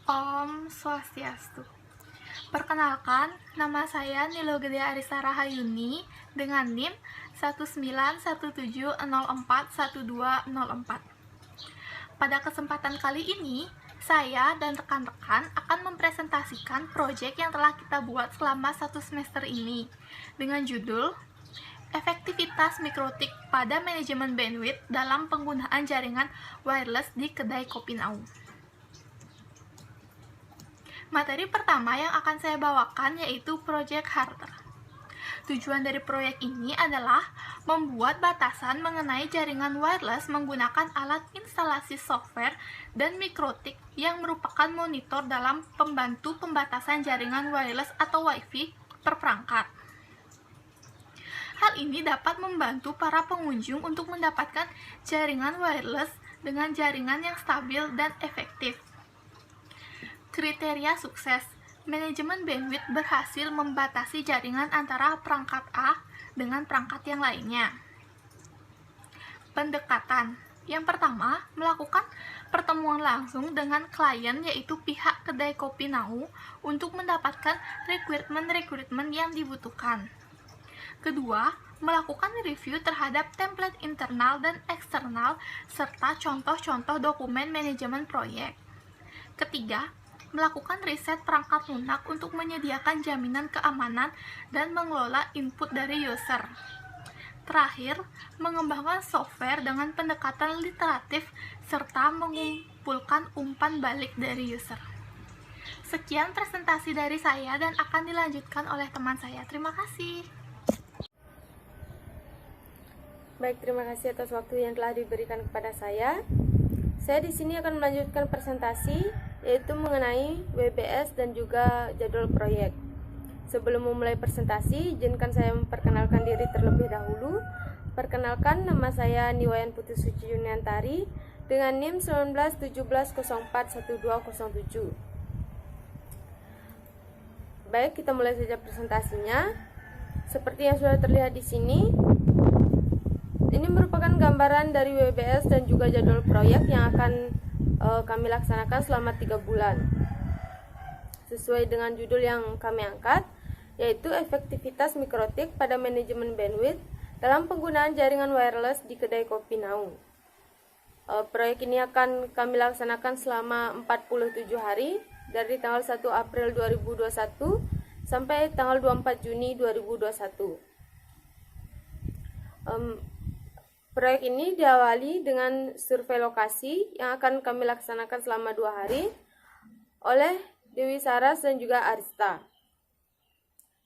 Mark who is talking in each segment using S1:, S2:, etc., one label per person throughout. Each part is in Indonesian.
S1: Om Swastiastu. Perkenalkan, nama saya Nilo Gede Arisa Rahayuni dengan NIM 191704124. Pada kesempatan kali ini, saya dan rekan-rekan akan mempresentasikan proyek yang telah kita buat selama 1 semester ini dengan judul Efektivitas Mikrotik pada Manajemen Bandwidth dalam Penggunaan Jaringan Wireless di Kedai Kopi Nau. Materi pertama yang akan saya bawakan yaitu Project Harter. Tujuan dari proyek ini adalah membuat batasan mengenai jaringan wireless menggunakan alat instalasi software dan mikrotik yang merupakan monitor dalam pembantu pembatasan jaringan wireless atau Wi-Fi per perangkat. Hal ini dapat membantu para pengunjung untuk mendapatkan jaringan wireless dengan jaringan yang stabil dan efektif. Kriteria sukses, manajemen bandwidth berhasil membatasi jaringan antara perangkat A dengan perangkat yang lainnya. Pendekatan, yang pertama, melakukan pertemuan langsung dengan klien yaitu pihak Kedai Kopi Nau untuk mendapatkan requirement yang dibutuhkan. Kedua, melakukan review terhadap template internal dan eksternal serta contoh-contoh dokumen manajemen proyek. Ketiga, melakukan riset perangkat lunak untuk menyediakan jaminan keamanan dan mengelola input dari user. Terakhir, mengembangkan software dengan pendekatan literatif serta mengumpulkan umpan balik dari user. Sekian presentasi dari saya dan akan dilanjutkan oleh teman saya. Terima kasih.
S2: Baik, terima kasih atas waktu yang telah diberikan kepada saya. Saya di sini akan melanjutkan presentasi yaitu mengenai WBS dan juga jadwal proyek. Sebelum memulai presentasi, izinkan saya memperkenalkan diri terlebih dahulu. Perkenalkan, nama saya Niwayan Putri Suci Yuniantari dengan NIM 1917041207. Baik, kita mulai saja presentasinya. Seperti yang sudah terlihat di sini, ini merupakan gambaran dari WBS dan juga jadwal proyek yang akan kami laksanakan selama 3 bulan. Sesuai dengan judul yang kami angkat, yaitu efektivitas mikrotik pada manajemen bandwidth dalam penggunaan jaringan wireless di Kedai Kopi Nau. Proyek ini akan kami laksanakan selama 47 hari dari tanggal 1 April 2021 sampai tanggal 24 Juni 2021. Proyek ini diawali dengan survei lokasi yang akan kami laksanakan selama 2 hari oleh Dewi Saras dan juga Arista.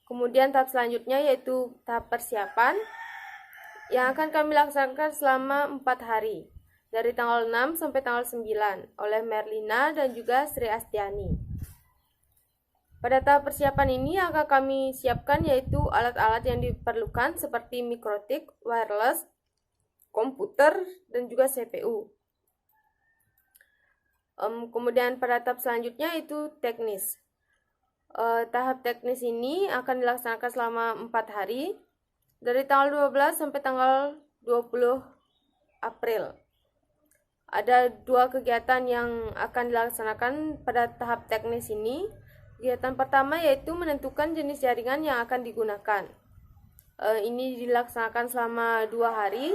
S2: Kemudian tahap selanjutnya yaitu tahap persiapan yang akan kami laksanakan selama 4 hari dari tanggal 6 sampai tanggal 9 oleh Merlina dan juga Sri Astiani. Pada tahap persiapan ini akan kami siapkan yaitu alat-alat yang diperlukan seperti mikrotik, wireless, komputer, dan juga CPU. Kemudian pada tahap selanjutnya itu teknis. Tahap teknis ini akan dilaksanakan selama 4 hari dari tanggal 12 sampai tanggal 20 April. Ada 2 kegiatan yang akan dilaksanakan pada tahap teknis ini. Kegiatan pertama yaitu menentukan jenis jaringan yang akan digunakan. Ini dilaksanakan selama 2 hari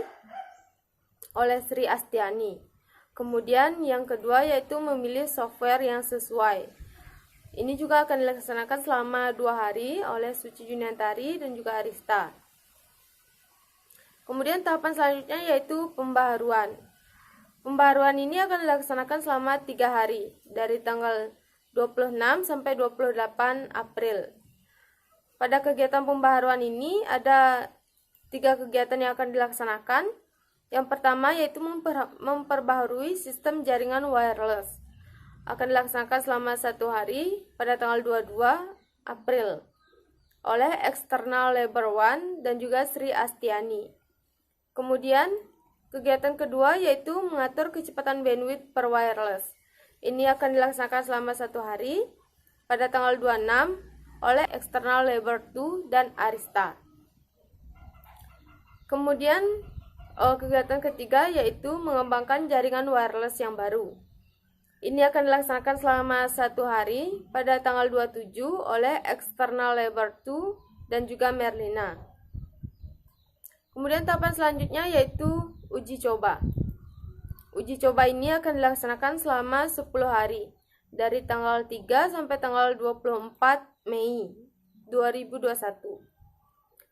S2: oleh Sri Astiani. Kemudian yang kedua yaitu memilih software yang sesuai. Ini juga akan dilaksanakan selama 2 hari oleh Suci Yuniantari dan juga Arista. Kemudian tahapan selanjutnya yaitu pembaharuan. Pembaharuan ini akan dilaksanakan selama 3 hari dari tanggal 26 sampai 28 April. Pada kegiatan pembaharuan ini ada 3 kegiatan yang akan dilaksanakan. Yang pertama yaitu memperbaharui sistem jaringan wireless. Akan dilaksanakan selama 1 hari pada tanggal 22 April oleh External Labor One dan juga Sri Astiani. Kemudian kegiatan kedua yaitu mengatur kecepatan bandwidth per wireless. Ini akan dilaksanakan selama 1 hari pada tanggal 26 oleh External Labor 2 dan Arista. Kemudian kegiatan ketiga yaitu mengembangkan jaringan wireless yang baru. Ini akan dilaksanakan selama 1 hari pada tanggal 27 oleh External Labor 2 dan juga Merlina. Kemudian tahapan selanjutnya yaitu uji coba. Uji coba ini akan dilaksanakan selama 10 hari dari tanggal 3 sampai tanggal 24 Mei 2021.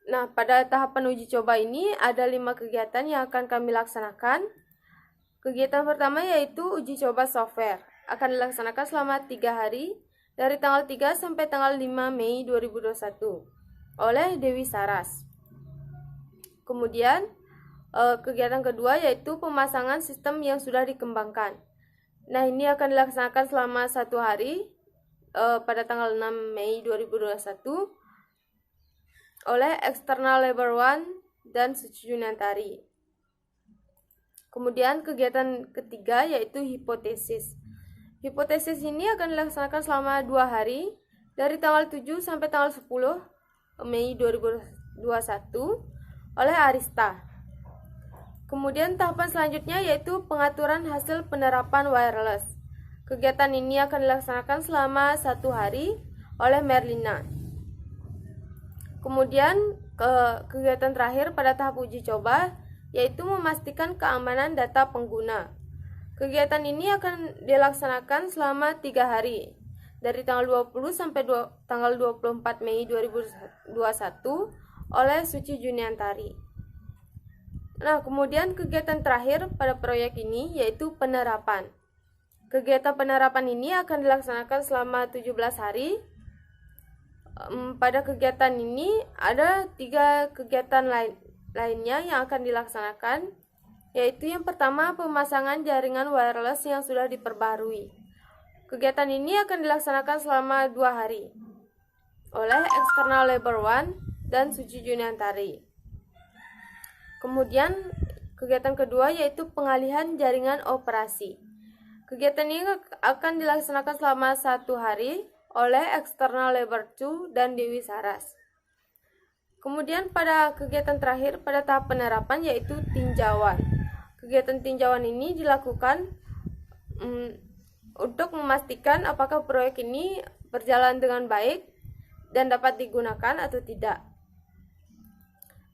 S2: Nah, pada tahapan uji coba ini ada 5 kegiatan yang akan kami laksanakan. Kegiatan pertama yaitu uji coba software. Akan dilaksanakan selama 3 hari dari tanggal 3 sampai tanggal 5 Mei 2021 oleh Dewi Saras. Kemudian kegiatan kedua yaitu pemasangan sistem yang sudah dikembangkan. Nah, ini akan dilaksanakan selama 1 hari pada tanggal 6 Mei 2021 oleh External Labor 1 dan Suci Juniantari. Kemudian kegiatan ketiga yaitu hipotesis. Hipotesis ini akan dilaksanakan selama 2 hari dari tanggal 7 sampai tanggal 10 Mei 2021 oleh Arista. Kemudian tahapan selanjutnya yaitu pengaturan hasil penerapan wireless. Kegiatan ini akan dilaksanakan selama 1 hari oleh Merlina. Kemudian kegiatan terakhir pada tahap uji coba yaitu memastikan keamanan data pengguna. Kegiatan ini akan dilaksanakan selama 3 hari dari tanggal 20 sampai tanggal 24 Mei 2021 oleh Suci Juniantari. Nah, kemudian kegiatan terakhir pada proyek ini yaitu penerapan. Kegiatan penerapan ini akan dilaksanakan selama 17 hari. Pada kegiatan ini ada 3 kegiatan lainnya yang akan dilaksanakan, yaitu yang pertama pemasangan jaringan wireless yang sudah diperbarui. Kegiatan ini akan dilaksanakan selama 2 hari oleh External Labor 1 dan Suci Juniantari. Kemudian kegiatan kedua yaitu pengalihan jaringan operasi. Kegiatan ini akan dilaksanakan selama 1 hari oleh External Labor 2 dan Dewi Saras. Kemudian pada kegiatan terakhir pada tahap penerapan yaitu tinjauan. Kegiatan tinjauan ini dilakukan untuk memastikan apakah proyek ini berjalan dengan baik dan dapat digunakan atau tidak.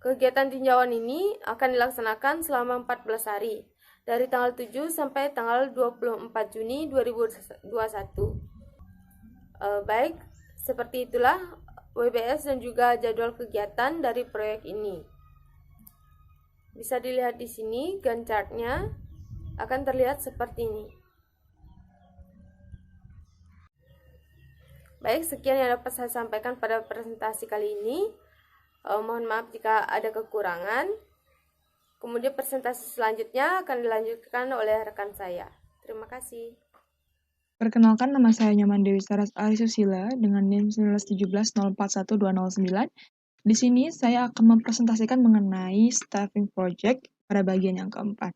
S2: Kegiatan tinjauan ini akan dilaksanakan selama 14 hari dari tanggal 7 sampai tanggal 24 Juni 2021. Baik, seperti itulah WBS dan juga jadwal kegiatan dari proyek ini. Bisa dilihat di sini, Gantt chart-nya akan terlihat seperti ini. Baik, sekian yang dapat saya sampaikan pada presentasi kali ini. Mohon maaf jika ada kekurangan. Kemudian presentasi selanjutnya akan dilanjutkan oleh rekan saya. Terima kasih.
S3: Perkenalkan, nama saya Nyoman Dewi Saras Arisusila dengan NIM 1917041209. Di sini saya akan mempresentasikan mengenai staffing project pada bagian yang keempat.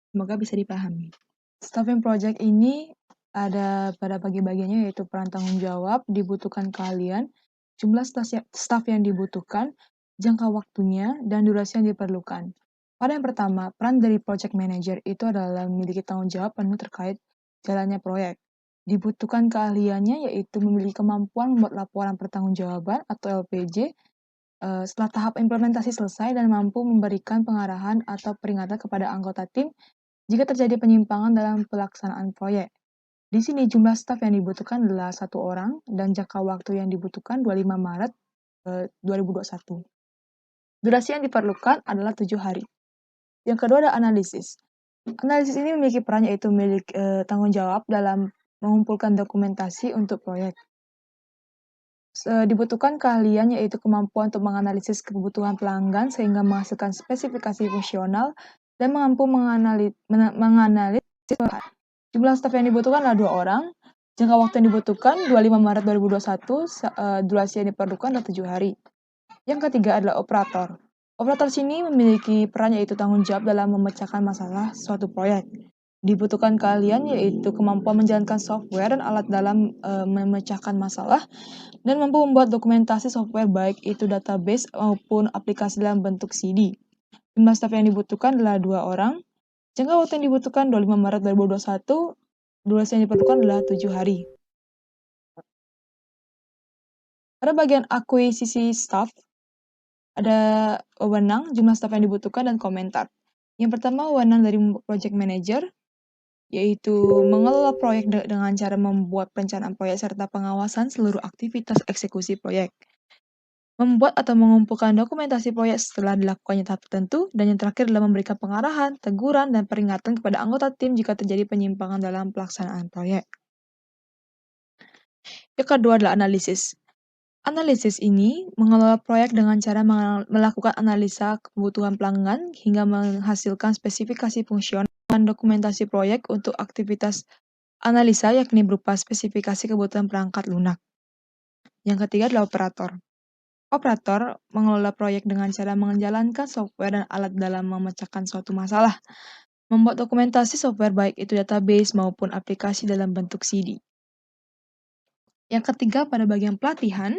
S3: Semoga bisa dipahami. Staffing project ini ada pada bagian-bagiannya yaitu peran tanggung jawab, dibutuhkan keahlian, jumlah staf yang dibutuhkan, jangka waktunya, dan durasi yang diperlukan. Pada yang pertama, peran dari project manager itu adalah memiliki tanggung jawab penuh terkait jalannya proyek. Dibutuhkan keahliannya yaitu memiliki kemampuan membuat laporan pertanggungjawaban atau LPJ setelah tahap implementasi selesai dan mampu memberikan pengarahan atau peringatan kepada anggota tim jika terjadi penyimpangan dalam pelaksanaan proyek. Di sini jumlah staf yang dibutuhkan adalah 1 orang dan jangka waktu yang dibutuhkan 25 Maret 2021. Durasi yang diperlukan adalah 7 hari. Yang kedua ada analisis. Analisis ini memiliki peran yaitu memiliki tanggung jawab dalam mengumpulkan dokumentasi untuk proyek. Dibutuhkan keahlian yaitu kemampuan untuk menganalisis kebutuhan pelanggan sehingga menghasilkan spesifikasi fungsional dan mampu menganalisis jumlah staf yang dibutuhkan adalah 2 orang. Jangka waktu yang dibutuhkan 25 Maret 2021, durasi yang diperlukan adalah 7 hari. Yang ketiga adalah operator. Operator sini memiliki peran yaitu tanggung jawab dalam memecahkan masalah suatu proyek. Dibutuhkan keahlian yaitu kemampuan menjalankan software dan alat dalam memecahkan masalah dan mampu membuat dokumentasi software baik itu database maupun aplikasi dalam bentuk CD. Jumlah staf yang dibutuhkan adalah 2 orang. Jangka waktu yang dibutuhkan 25 Maret 2021, Durasi yang diperlukan adalah 7 hari. Pada bagian akuisisi staff, ada wewenang, jumlah staff yang dibutuhkan, dan komentar. Yang pertama, wewenang dari project manager, yaitu mengelola proyek dengan cara membuat perencanaan proyek serta pengawasan seluruh aktivitas eksekusi proyek. Membuat atau mengumpulkan dokumentasi proyek setelah dilakukannya tahap tertentu, dan yang terakhir adalah memberikan pengarahan, teguran, dan peringatan kepada anggota tim jika terjadi penyimpangan dalam pelaksanaan proyek. Yang kedua adalah analisis. Analisis ini mengelola proyek dengan cara melakukan analisa kebutuhan pelanggan hingga menghasilkan spesifikasi fungsional dan dokumentasi proyek untuk aktivitas analisa, yakni berupa spesifikasi kebutuhan perangkat lunak. Yang ketiga adalah operator. Operator mengelola proyek dengan cara menjalankan software dan alat dalam memecahkan suatu masalah, membuat dokumentasi software baik itu database maupun aplikasi dalam bentuk CD. Yang ketiga, pada bagian pelatihan,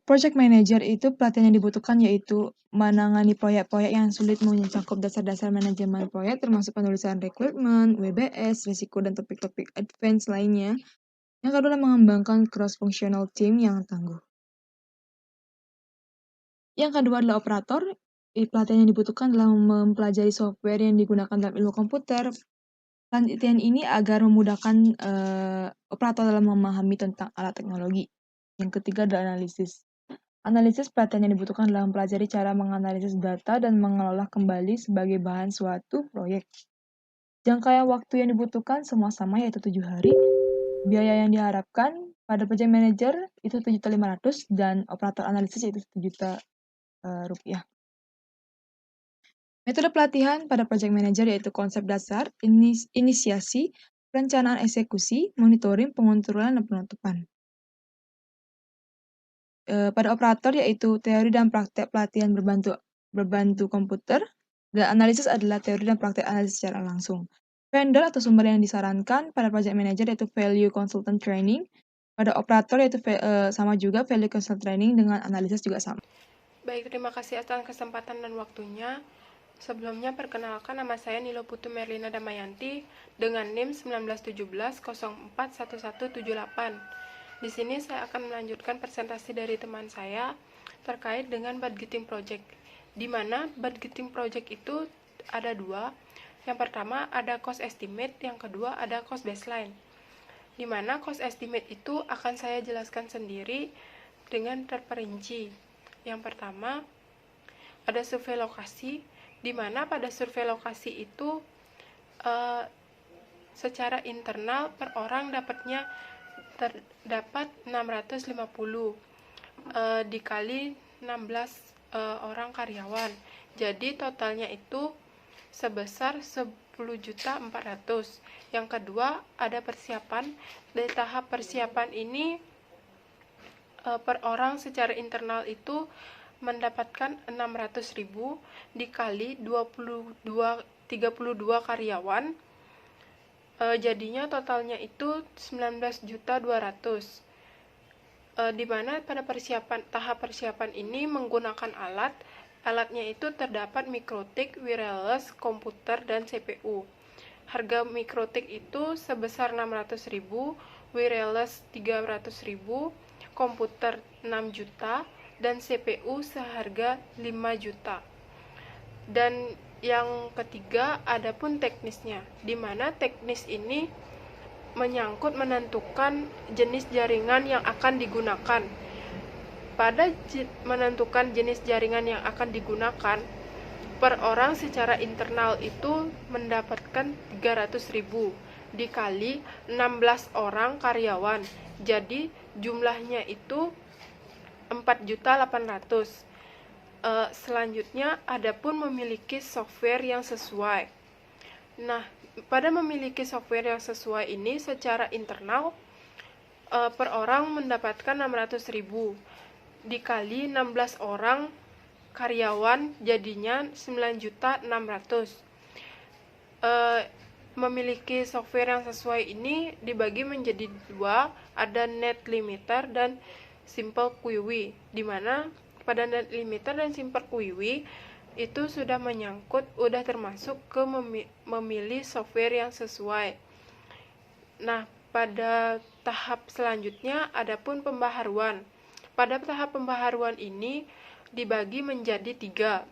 S3: project manager itu pelatihan yang dibutuhkan yaitu menangani proyek-proyek yang sulit mencakup dasar-dasar manajemen proyek termasuk penulisan requirement, WBS, risiko, dan topik-topik advance lainnya. Yang kedua adalah mengembangkan cross-functional team yang tangguh. Yang kedua adalah operator. Pelatihan yang dibutuhkan adalah mempelajari software yang digunakan dalam ilmu komputer. Pelatihan ini agar memudahkan operator dalam memahami tentang alat teknologi. Yang ketiga adalah analisis. Analisis pelatihan yang dibutuhkan adalah mempelajari cara menganalisis data dan mengelola kembali sebagai bahan suatu proyek. Jangka waktu yang dibutuhkan semua sama, yaitu 7 hari. Biaya yang diharapkan pada project manager itu 7.500.000 dan operator analisis itu 1 juta rupiah. Metode pelatihan pada project manager yaitu konsep dasar, inisiasi, perencanaan eksekusi, monitoring, pengontrolan, dan penutupan. Pada operator yaitu teori dan praktek pelatihan berbantu komputer, dan analisis adalah teori dan praktek analisis secara langsung. Vendor atau sumber yang disarankan pada project manager yaitu value consultant training. Pada operator yaitu sama juga value consultant training dengan analisis juga sama.
S4: Baik, terima kasih atas kesempatan dan waktunya. Sebelumnya perkenalkan, nama saya Nilo Putu Merlina Damayanti dengan NIM 1917041178. Di sini saya akan melanjutkan presentasi dari teman saya terkait dengan budgeting project. Di mana budgeting project itu ada dua. Yang pertama ada cost estimate, yang kedua ada cost baseline. Di mana cost estimate itu akan saya jelaskan sendiri dengan terperinci. Yang pertama ada survei lokasi, di mana pada survei lokasi itu secara internal per orang terdapat 650 dikali 16 orang karyawan. Jadi totalnya itu sebesar 10.400.000. Yang kedua ada persiapan. Dari tahap persiapan ini per orang secara internal itu mendapatkan 600.000 dikali 32 karyawan, jadinya totalnya itu 19.200.000. Di mana pada tahap persiapan ini menggunakan alatnya itu terdapat mikrotik, wireless, komputer, dan CPU. Harga mikrotik itu sebesar 600.000, wireless 300.000, komputer 6 juta, dan CPU seharga 5 juta. Dan yang ketiga adapun teknisnya, di mana teknis ini menentukan jenis jaringan yang akan digunakan. Pada menentukan jenis jaringan yang akan digunakan, per orang secara internal itu mendapatkan 300.000 dikali 16 orang karyawan. Jadi jumlahnya itu 4.800.000. Selanjutnya adapun memiliki software yang sesuai. Nah, pada memiliki software yang sesuai ini secara internal per orang mendapatkan 600.000 dikali 16 orang karyawan, jadinya 9.600.000. Memiliki software yang sesuai ini dibagi menjadi dua, ada net limiter dan simple QW, di mana pada net limiter dan simple QW itu sudah udah termasuk ke memilih software yang sesuai. Nah, pada tahap selanjutnya adapun pembaharuan. Pada tahap pembaharuan ini dibagi menjadi 3.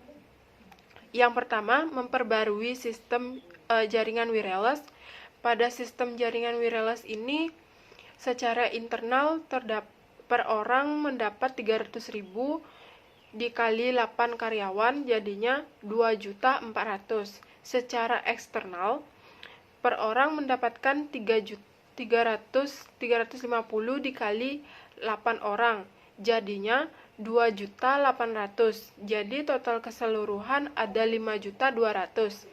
S4: Yang pertama, memperbarui sistem jaringan wireless. Pada sistem jaringan wireless ini, secara internal per orang mendapat 300.000 dikali 8 karyawan, jadinya 2.400.000. Secara eksternal, per orang mendapatkan 350 dikali 8 orang, jadinya 2.800.000. Jadi total keseluruhan ada 5.200.000.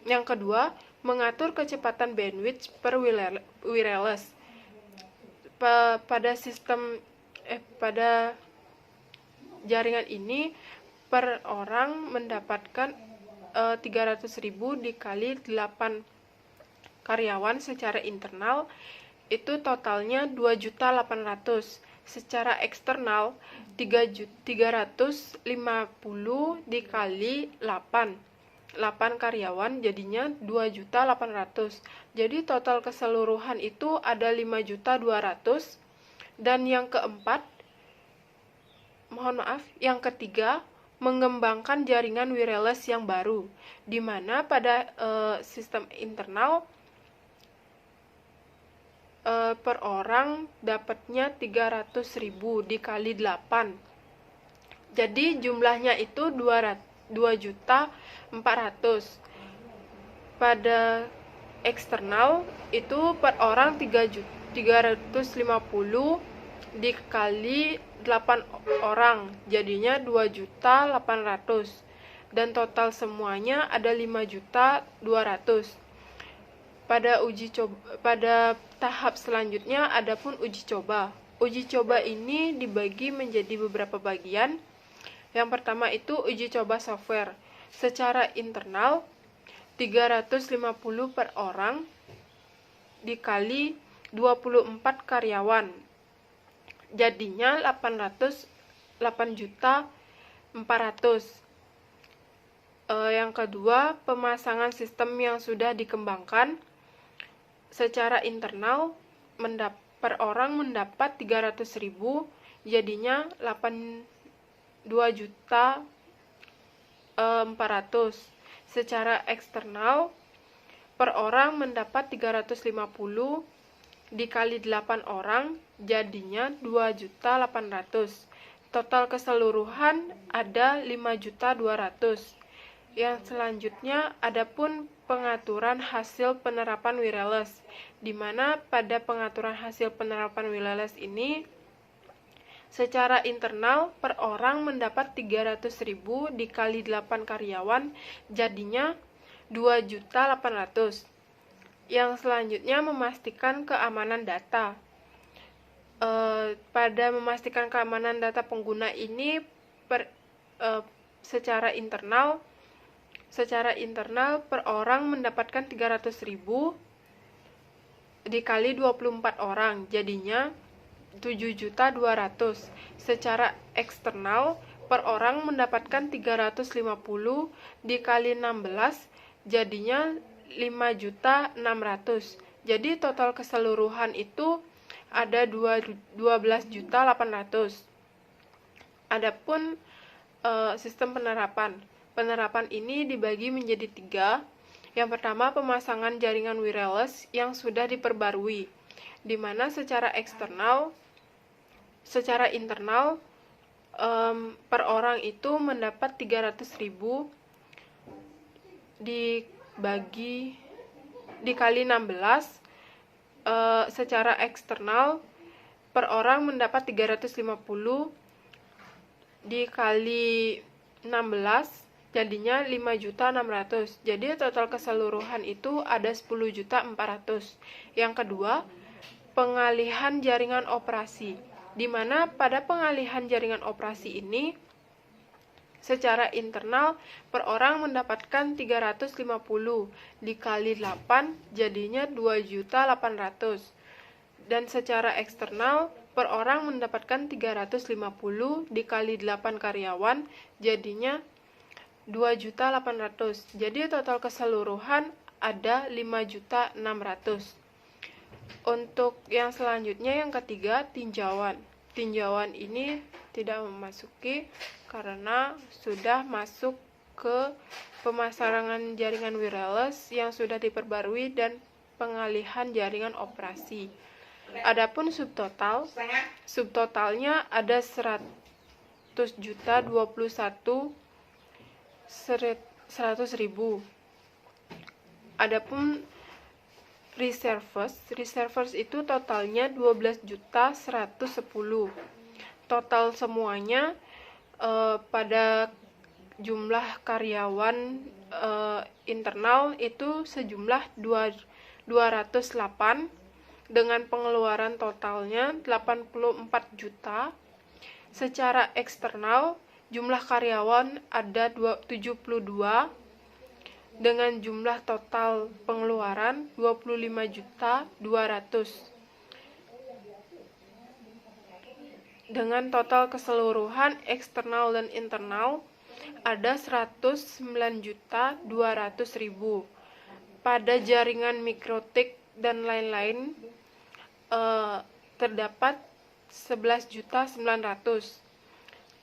S4: Yang kedua, mengatur kecepatan bandwidth per wireless. Pada jaringan ini per orang mendapatkan 300.000 dikali 8 karyawan secara internal, itu totalnya 2.800.000. Secara eksternal 350 dikali 8 karyawan, jadinya 2.800.000. Jadi total keseluruhan itu ada 5.200.000. Dan yang ketiga, mengembangkan jaringan wireless yang baru, di mana pada sistem internal per orang dapatnya 300.000 dikali 8. Jadi jumlahnya itu 2.400.000. Pada eksternal itu per orang 350 dikali 8 orang, jadinya 2.800.000. Dan total semuanya ada 5.200.000. Pada tahap selanjutnya adapun uji coba. Uji coba ini dibagi menjadi beberapa bagian. Yang pertama itu uji coba software. Secara internal 350 per orang dikali 24 karyawan, jadinya 8.400.000. Yang kedua, pemasangan sistem yang sudah dikembangkan. Secara internal per orang mendapat 300.000, jadinya 2.400.000. Secara eksternal per orang mendapat 350 dikali 8 orang, jadinya 2.800.000. Total keseluruhan ada 5.200.000. Yang selanjutnya adapun pengaturan hasil penerapan wireless, di mana pada pengaturan hasil penerapan wireless ini secara internal per orang mendapat 300.000 dikali 8 karyawan, jadinya 2.800.000. Yang selanjutnya memastikan keamanan data. Pada memastikan keamanan data pengguna ini secara internal per orang mendapatkan 300.000 dikali 24 orang, jadinya 7.200.000. Secara eksternal per orang mendapatkan 350 dikali 16, jadinya 5.600.000. Jadi total keseluruhan itu ada 12.800.000. Adapun sistem penerapan ini dibagi menjadi 3. Yang pertama, pemasangan jaringan wireless yang sudah diperbarui, di mana secara internal per orang itu mendapat 300.000 dikali 16. Secara eksternal per orang mendapat 350 dikali 16, jadinya 5.600.000. Jadi total keseluruhan itu ada 10.400.000. Yang kedua, pengalihan jaringan operasi, di mana pada pengalihan jaringan operasi ini secara internal per orang mendapatkan 350 dikali 8, jadinya 2.800.000. Dan secara eksternal per orang mendapatkan 350 dikali 8 karyawan, jadinya 2.800.000. Jadi total keseluruhan ada 5.600.000. Untuk yang selanjutnya, yang ketiga, tinjauan. Tinjauan ini tidak memasuki karena sudah masuk ke pemasaran jaringan wireless yang sudah diperbarui dan pengalihan jaringan operasi. Adapun subtotalnya ada 100.021.100.000. Adapun reserves itu totalnya 12.110.000. Total semuanya pada jumlah karyawan internal itu sejumlah 208 dengan pengeluaran totalnya 84 juta. Secara eksternal jumlah karyawan ada 72 dengan jumlah total pengeluaran 25.200.000. Dengan total keseluruhan eksternal dan internal ada 109.200.000. Pada jaringan mikrotik dan lain-lain terdapat 11.900.000.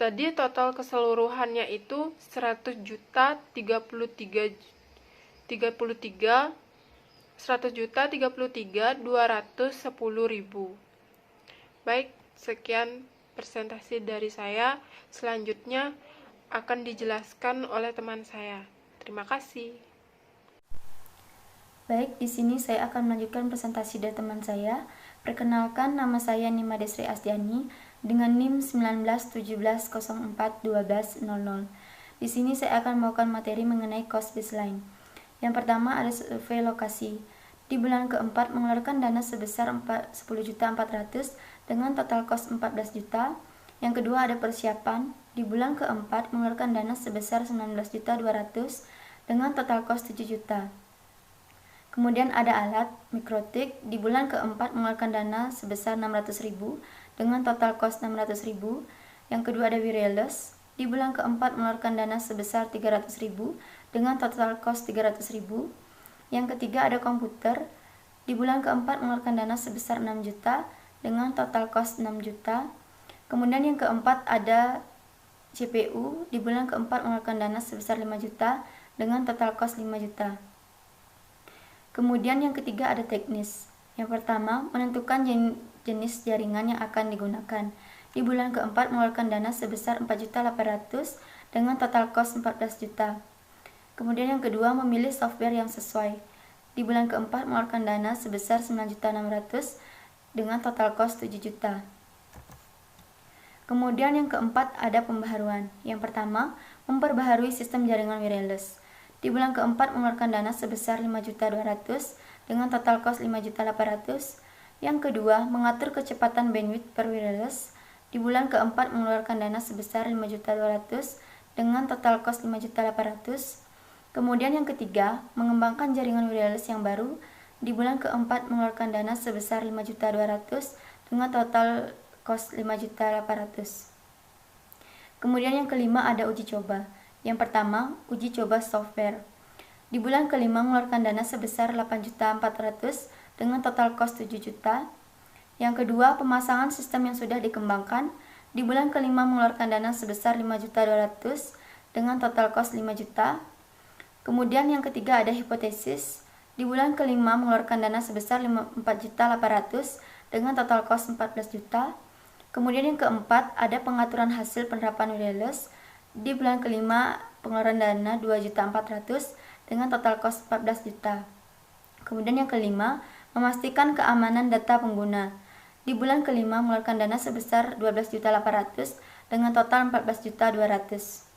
S4: Tadi total keseluruhannya itu 100.033.210.000. Baik, sekian presentasi dari saya. Selanjutnya akan dijelaskan oleh teman saya. Terima kasih.
S5: Baik, di sini saya akan melanjutkan presentasi dari teman saya. Perkenalkan, nama saya Nima Desri Asdiani dengan NIM 1917041200. Di sini saya akan membawakan materi mengenai cost baseline. Yang pertama ada survei lokasi. Di bulan keempat mengeluarkan dana sebesar 10.400.000 dengan total cost 14 juta. Yang kedua ada persiapan. Di bulan keempat mengeluarkan dana sebesar 19.200.000 dengan total cost 7 juta. Kemudian ada alat mikrotik. Di bulan keempat mengeluarkan dana sebesar 600.000 dengan total cost 600.000. Yang kedua ada wireless. Di bulan keempat mengeluarkan dana sebesar 300.000 dengan total cost 300.000. Yang ketiga ada komputer. Di bulan keempat mengeluarkan dana sebesar 6 juta dengan total cost 6 juta. Kemudian yang keempat ada CPU. Di bulan keempat mengeluarkan dana sebesar 5 juta dengan total cost 5 juta. Kemudian yang ketiga ada teknis. Yang pertama, menentukan jenis jaringan yang akan digunakan. Di bulan keempat mengeluarkan dana sebesar 4.800.000 dengan total cost 14 juta. Kemudian yang kedua, memilih software yang sesuai. Di bulan keempat mengeluarkan dana sebesar 9.600.000 dengan total cost 7 juta. Kemudian yang keempat ada pembaharuan. Yang pertama, memperbaharui sistem jaringan wireless. Di bulan keempat mengeluarkan dana sebesar 5.200.000 dengan total cost 5.800.000. Yang kedua, mengatur kecepatan bandwidth per wireless. Di bulan keempat mengeluarkan dana sebesar 5.200.000 dengan total cost 5.800.000. Kemudian yang ketiga, mengembangkan jaringan wireless yang baru. Di bulan keempat mengeluarkan dana sebesar 5.200.000 dengan total cost 5.800.000. Kemudian yang kelima ada uji coba. Yang pertama, uji coba software. Di bulan kelima mengeluarkan dana sebesar 8.400.000 dengan total cost 7 juta. Yang kedua, pemasangan sistem yang sudah dikembangkan. Di bulan kelima mengeluarkan dana sebesar 5.200.000 dengan total cost 5 juta. Kemudian yang ketiga ada hipotesis. Di bulan kelima mengeluarkan dana sebesar 4.800.000 dengan total cost 14 juta. Kemudian yang keempat ada pengaturan hasil penerapan wireless. Di bulan kelima pengeluaran dana 2.400.000 dengan total cost 14 juta. Kemudian yang kelima, memastikan keamanan data pengguna. Di bulan kelima mengeluarkan dana sebesar 12.800.000 dengan total 14.200.000.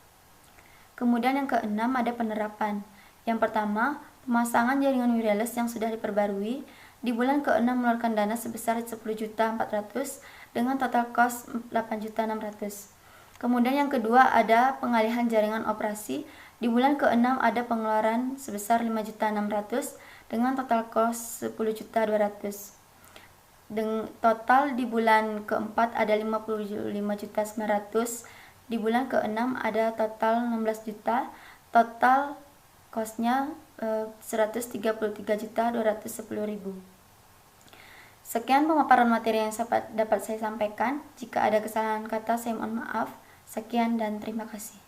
S5: Kemudian yang keenam ada penerapan. Yang pertama, pemasangan jaringan wireless yang sudah diperbarui. Di bulan keenam mengeluarkan dana sebesar 10.400.000 dengan total cost 8.600.000. Kemudian yang kedua ada pengalihan jaringan operasi. Di bulan keenam ada pengeluaran sebesar 5.600.000 dengan total cost 10.200.000. Total di bulan keempat ada 55.900.000. Di bulan keenam ada total 16 juta Total cost-nya 133.210.000. Sekian pemaparan materi yang dapat saya sampaikan. Jika ada kesalahan kata, saya mohon maaf. Sekian dan terima kasih.